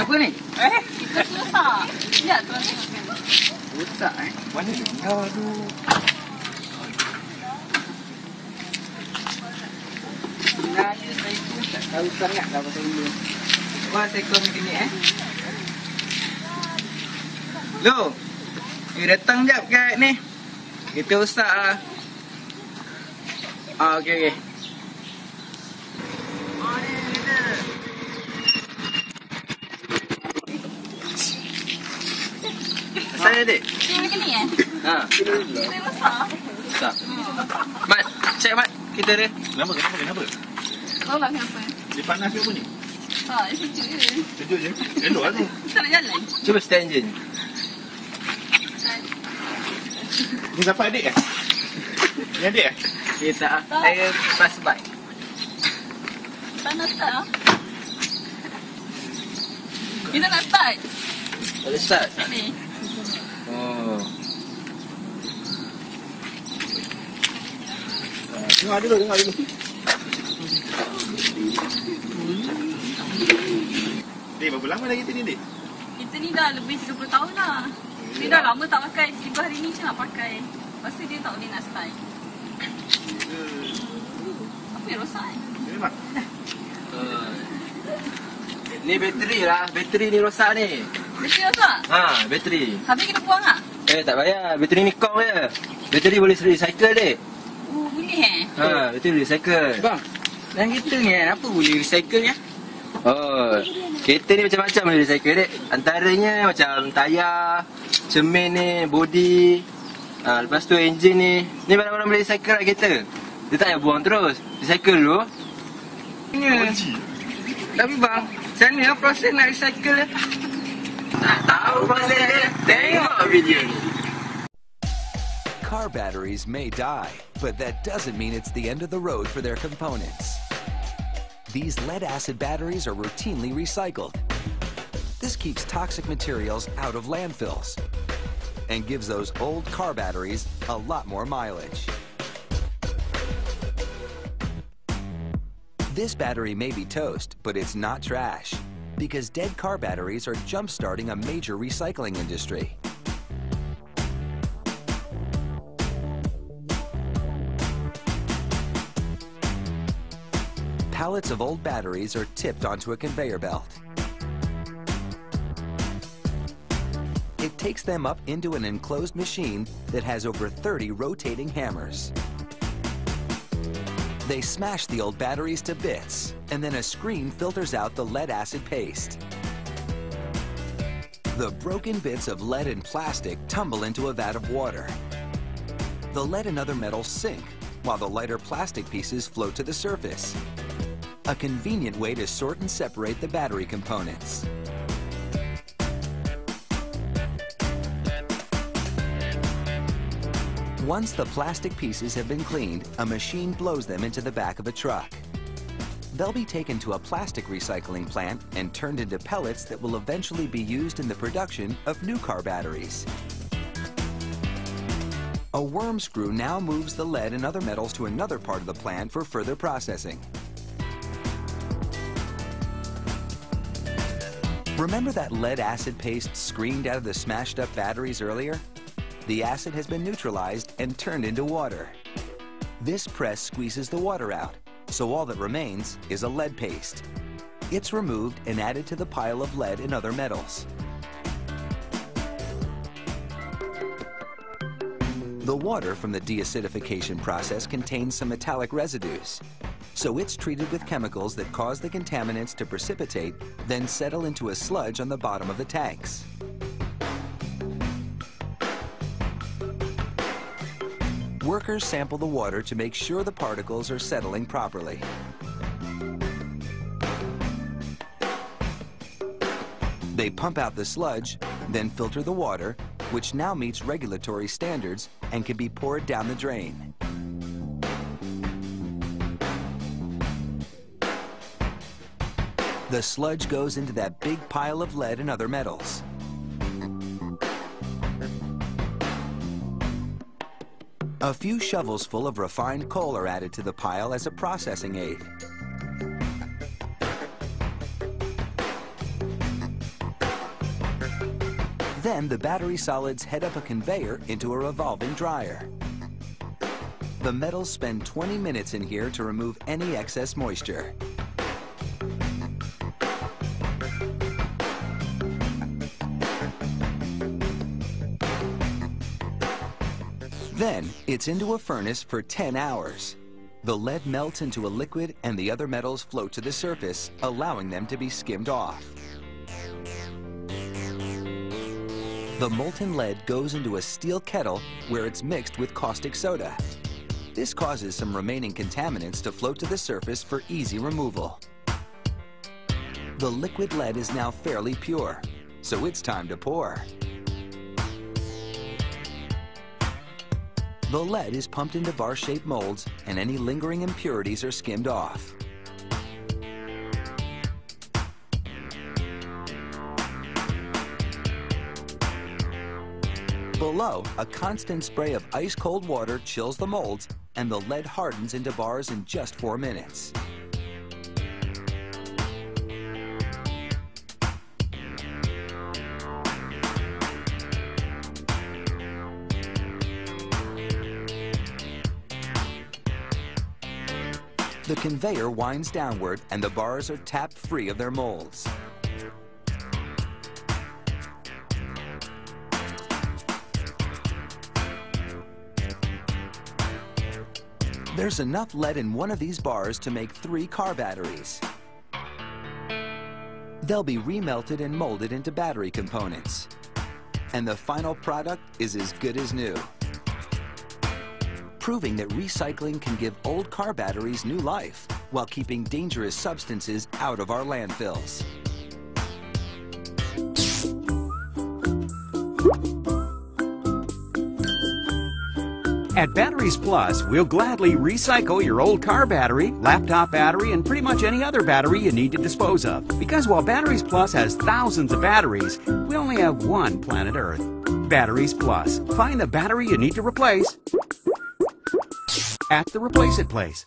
Apa ni? Kita susah. Ya, tuan tengok. Rusak Mana dia? Aduh. Sebenarnya saya pun tak tahu sangat lah pasal benda. Wah, saya kau macam ni Lo, datang jap kat ni. Kita rosak lah. Okey. Saya dek. Cuma macam ni Ha. Kita rosak. Rosak. Mat, cek Mat. Kita dia. Kenapa? Tahu tak kenapa? Dia panas ke apa ni? Dia sejuk je. Sejuk je. Elok lah tu. Tak nak jalan. Cuba start engine. Ni siapa adik eh? Ni adik eh? Okay, tak. Saya pas bike. Panas tak? Kita nak start. Tak boleh start. Tak boleh. Oh. Tengok dulu. Dek, berapa lama dah kita ni, Dek? Kita ni dah lebih 30 tahun lah. Dia dah lama tak pakai. Tiba hari ni je nak pakai. Lepas tu dia tak boleh nak start. Apa yang rosak Memang. Ni bateri lah. Bateri ni rosak ni. Bateri rosak? Ha, bateri. Habis kita buang tak? Tak payah. Bateri ni kong je. Bateri boleh recycle dek. Boleh Ha, bateri boleh recycle. Bang, dan kita ni apa boleh recycle ni? Oh, kereta ni macam-macam boleh recycle dek. Antaranya macam tayar, cermin ni, body. Lepas tu enjin ni. Ni barang-barang boleh recycle lah kereta. Dia tak payah buang terus. Recycle dulu. Tapi bang, macam mana proses nak recycle dia? Tak tahu proses dia. Tengok video ni. Car batteries may die, but that doesn't mean it's the end of the road for their components. These lead-acid batteries are routinely recycled. This keeps toxic materials out of landfills and gives those old car batteries a lot more mileage. This battery may be toast, but it's not trash, because dead car batteries are jump-starting a major recycling industry. Pallets of old batteries are tipped onto a conveyor belt. It takes them up into an enclosed machine that has over 30 rotating hammers. They smash the old batteries to bits, and then a screen filters out the lead-acid paste. The broken bits of lead and plastic tumble into a vat of water. The lead and other metals sink, while the lighter plastic pieces float to the surface. A convenient way to sort and separate the battery components. Once the plastic pieces have been cleaned, a machine blows them into the back of a truck. They'll be taken to a plastic recycling plant and turned into pellets that will eventually be used in the production of new car batteries. A worm screw now moves the lead and other metals to another part of the plant for further processing. Remember that lead acid paste screened out of the smashed up batteries earlier? The acid has been neutralized and turned into water. This press squeezes the water out, so all that remains is a lead paste. It's removed and added to the pile of lead and other metals. The water from the deacidification process contains some metallic residues, so it's treated with chemicals that cause the contaminants to precipitate, then settle into a sludge on the bottom of the tanks. Workers sample the water to make sure the particles are settling properly. They pump out the sludge, then filter the water, which now meets regulatory standards and can be poured down the drain. The sludge goes into that big pile of lead and other metals. A few shovels full of refined coal are added to the pile as a processing aid. Then the battery solids head up a conveyor into a revolving dryer. The metals spend 20 minutes in here to remove any excess moisture. Then it's into a furnace for 10 hours. The lead melts into a liquid and the other metals float to the surface, allowing them to be skimmed off. The molten lead goes into a steel kettle where it's mixed with caustic soda. This causes some remaining contaminants to float to the surface for easy removal. The liquid lead is now fairly pure, so it's time to pour. The lead is pumped into bar-shaped molds and any lingering impurities are skimmed off. Below, a constant spray of ice-cold water chills the molds and the lead hardens into bars in just 4 minutes. The conveyor winds downward and the bars are tapped free of their molds. There's enough lead in one of these bars to make 3 car batteries. They'll be remelted and molded into battery components. And the final product is as good as new, proving that recycling can give old car batteries new life while keeping dangerous substances out of our landfills. At Batteries Plus, we'll gladly recycle your old car battery, laptop battery, and pretty much any other battery you need to dispose of. Because while Batteries Plus has thousands of batteries, we only have one planet Earth. Batteries Plus. Find the battery you need to replace at the Replace It place.